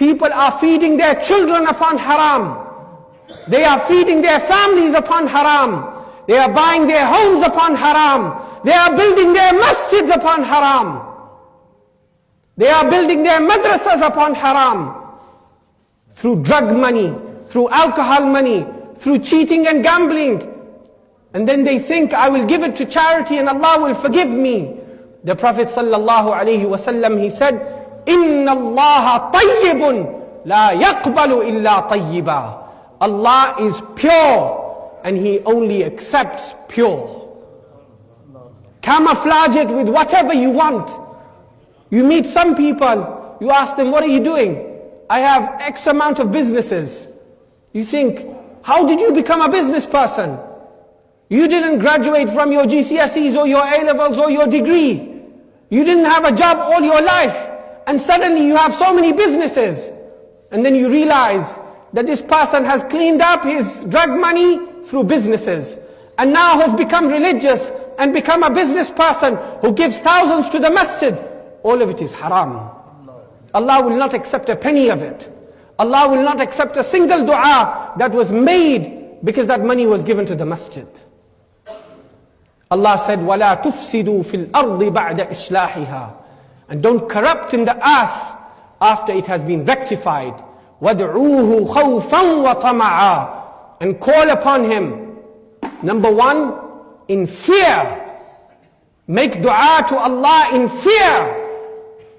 People are feeding their children upon haram. They are feeding their families upon haram. They are buying their homes upon haram. They are building their masjids upon haram. They are building their madrasas upon haram. Through drug money, through alcohol money, through cheating and gambling. And then they think, I will give it to charity and Allah will forgive me. The Prophet sallallahu alaihi wasallam, he said, Inna Allah tayyibun la yaqbalu illa tayyiba. Allah is pure and He only accepts pure. Camouflage it with whatever you want. You meet some people, you ask them, what are you doing? I have X amount of businesses. You think, how did you become a business person? You didn't graduate from your GCSEs or your A-levels or your degree. You didn't have a job all your life. And suddenly you have so many businesses. And then you realize that this person has cleaned up his drug money through businesses. And now has become religious and become a business person who gives thousands to the masjid. All of it is haram. Allah will not accept a penny of it. Allah will not accept a single dua that was made because that money was given to the masjid. Allah said, وَلَا تُفْسِدُوا فِي الْأَرْضِ بَعْدَ إِصْلَاحِهَا. And don't corrupt in the earth after it has been rectified. وَادْعُوهُ خَوْفًا وَطَمَعًا. And call upon Him. Number one, in fear. Make dua to Allah in fear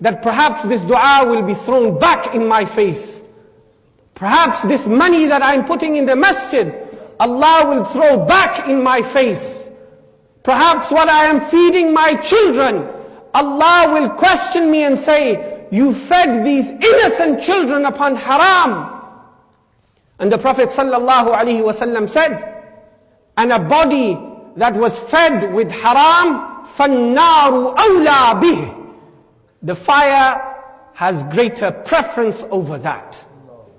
that perhaps this dua will be thrown back in my face. Perhaps this money that I'm putting in the masjid, Allah will throw back in my face. Perhaps what I am feeding my children, Allah will question me and say, you fed these innocent children upon haram. And the Prophet ﷺ said, and a body that was fed with haram, فَالنَّارُ أَوْلَى بِهِ. The fire has greater preference over that.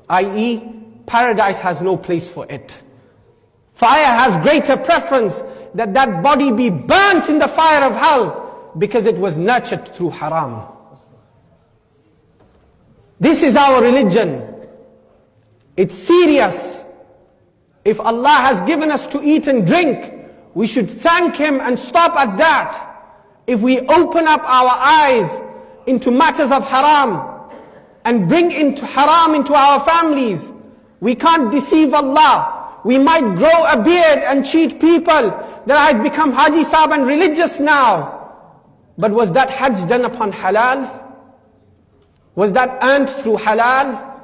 I.e., paradise has no place for it. Fire has greater preference that that body be burnt in the fire of hell because it was nurtured through haram. This is our religion. It's serious. If Allah has given us to eat and drink, we should thank Him and stop at that. If we open up our eyes into matters of haram and bring into haram into our families, we can't deceive Allah. We might grow a beard and cheat people that I've become Haji Sahib and religious now. But was that Hajj done upon halal? Was that earned through halal?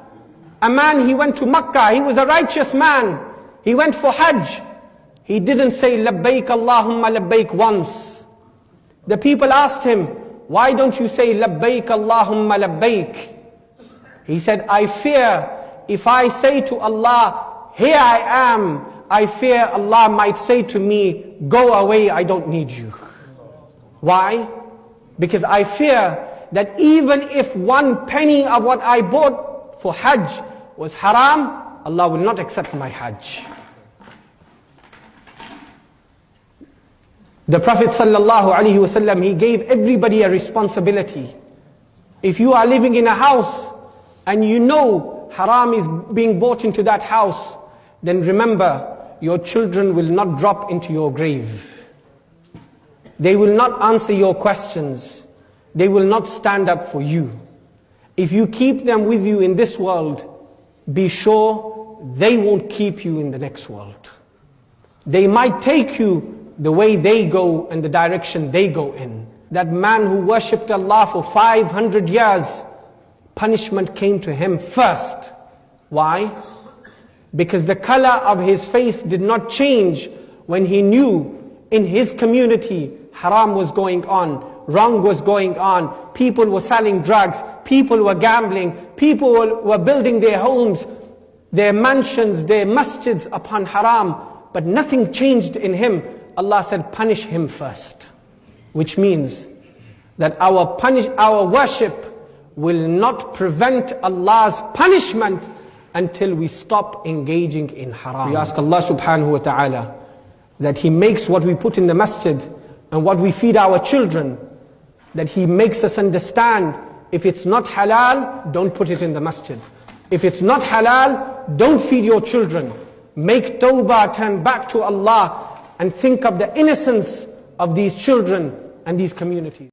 A man, he went to Makkah, he was a righteous man. He went for Hajj. He didn't say Labbaik Allahumma Labbaik once. The people asked him, why don't you say Labbaik Allahumma Labbaik? He said, I fear if I say to Allah, here I am, I fear Allah might say to me, go away, I don't need you. Why? Because I fear that even if 1 penny of what I bought for Hajj was haram, Allah will not accept my Hajj. The Prophet ﷺ, he gave everybody a responsibility. If you are living in a house and you know haram is being bought into that house, then remember, your children will not drop into your grave. They will not answer your questions. They will not stand up for you. If you keep them with you in this world, be sure they won't keep you in the next world. They might take you the way they go and the direction they go in. That man who worshipped Allah for 500 years, punishment came to him first. Why? Because the color of his face did not change when he knew in his community haram was going on, wrong was going on, people were selling drugs, people were gambling, people were building their homes, their mansions, their masjids upon haram, but nothing changed in him. Allah said, punish him first. Which means that our worship will not prevent Allah's punishment until we stop engaging in haram. We ask Allah subhanahu wa ta'ala that He makes what we put in the masjid and what we feed our children, that He makes us understand If it's not halal, don't put it in the masjid. If it's not halal, don't feed your children. Make tawbah, turn back to Allah, and think of the innocence of these children and these communities.